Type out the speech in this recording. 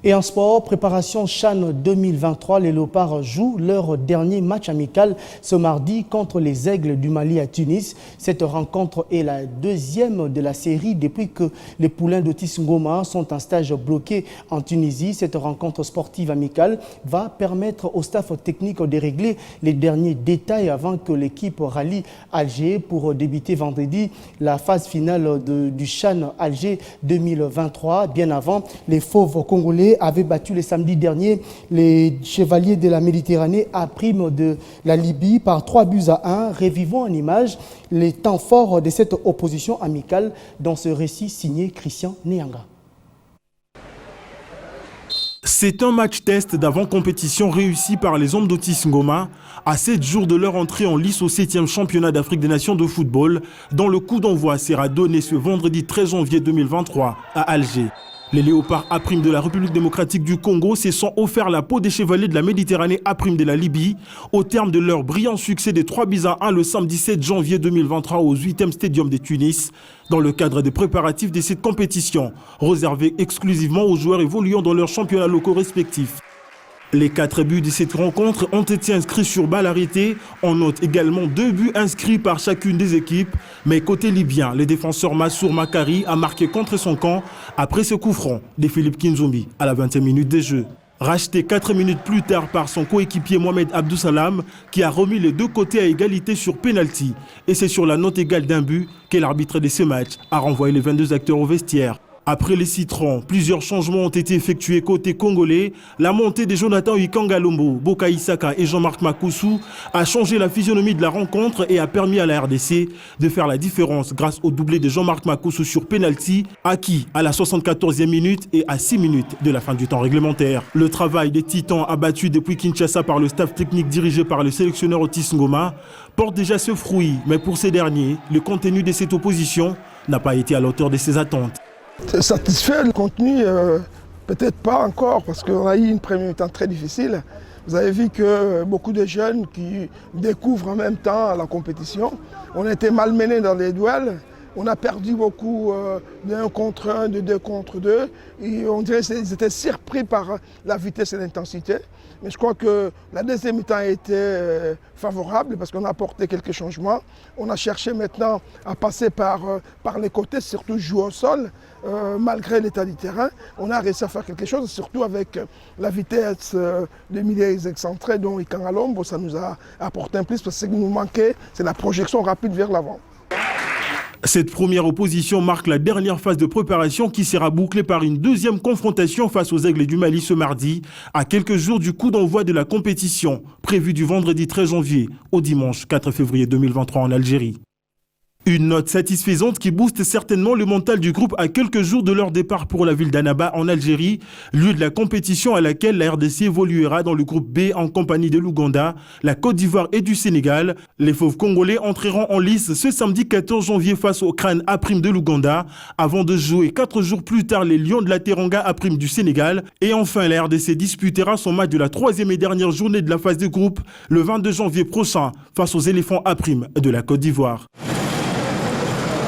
Et en sport, préparation CHAN 2023, les Léopards jouent leur dernier match amical ce mardi contre les Aigles du Mali à Tunis. Cette rencontre est la deuxième de la série depuis que les poulains d'Otis Ngoma sont en stage bloqué en Tunisie. Cette rencontre sportive amicale va permettre au staff technique de régler les derniers détails avant que l'équipe rallie Alger pour débuter vendredi la phase finale du CHAN Alger 2023. Bien avant, les Fauves congolais avaient battu le samedi dernier les Chevaliers de la Méditerranée à prime de la Libye par 3-1. Révivons en image les temps forts de cette opposition amicale dans ce récit signé Christian Nyanga. C'est un match test d'avant-compétition réussi par les hommes d'Otis Ngoma à 7 jours de leur entrée en lice au 7e championnat d'Afrique des Nations de football, dont le coup d'envoi sera donné ce vendredi 13 janvier 2023 à Alger. Les Léopards A' de la République démocratique du Congo se sont offert la peau des Chevaliers de la Méditerranée A' de la Libye au terme de leur brillant succès de 3-1 le samedi 7 janvier 2023 au 8e Stadium de Tunis, dans le cadre des préparatifs de cette compétition, réservée exclusivement aux joueurs évoluant dans leurs championnats locaux respectifs. Les 4 buts de cette rencontre ont été inscrits sur balle arrêtée. On note également 2 buts inscrits par chacune des équipes. Mais côté libyen, le défenseur Massour Makari a marqué contre son camp après ce coup franc de Philippe Kinzombie à la 20e minute de jeu. Racheté 4 minutes plus tard par son coéquipier Mohamed Abdou-Salam qui a remis les deux côtés à égalité sur pénalty. Et c'est sur la note égale d'un but que l'arbitre de ce match a renvoyé les 22 acteurs au vestiaire. Après les citrons, plusieurs changements ont été effectués côté congolais. La montée de Jonathan Ikangalombo, Boka Isaka et Jean-Marc Makoussou a changé la physionomie de la rencontre et a permis à la RDC de faire la différence grâce au doublé de Jean-Marc Makoussou sur penalty, acquis à la 74e minute et à 6 minutes de la fin du temps réglementaire. Le travail des Titans abattus depuis Kinshasa par le staff technique dirigé par le sélectionneur Otis Ngoma porte déjà ce fruit, mais pour ces derniers, le contenu de cette opposition n'a pas été à la hauteur de ses attentes. Satisfait, le contenu, peut-être pas encore, parce qu'on a eu une première temps très difficile. Vous avez vu que beaucoup de jeunes qui découvrent en même temps la compétition, on a été malmenés dans les duels, on a perdu beaucoup d'1 contre 1, de 2 contre 2, et on dirait qu'ils étaient surpris par la vitesse et l'intensité. Mais je crois que la deuxième mi-temps a été favorable parce qu'on a apporté quelques changements. On a cherché maintenant à passer par les côtés, surtout jouer au sol, malgré l'état du terrain. On a réussi à faire quelque chose, surtout avec la vitesse des milieux excentrés, dont Ikangalombo, ça nous a apporté un plus parce que ce qui nous manquait, c'est la projection rapide vers l'avant. Cette première opposition marque la dernière phase de préparation qui sera bouclée par une deuxième confrontation face aux Aigles du Mali ce mardi, à quelques jours du coup d'envoi de la compétition, prévue du vendredi 13 janvier au dimanche 4 février 2023 en Algérie. Une note satisfaisante qui booste certainement le mental du groupe à quelques jours de leur départ pour la ville d'Annaba en Algérie, lieu de la compétition à laquelle la RDC évoluera dans le groupe B en compagnie de l'Ouganda, la Côte d'Ivoire et du Sénégal. Les Fauves congolais entreront en lice ce samedi 14 janvier face au Crâne A' de l'Ouganda, avant de jouer 4 jours plus tard les Lions de la Teranga A' du Sénégal. Et enfin, la RDC disputera son match de la 3e et dernière journée de la phase de groupe le 22 janvier prochain face aux Éléphants A' de la Côte d'Ivoire.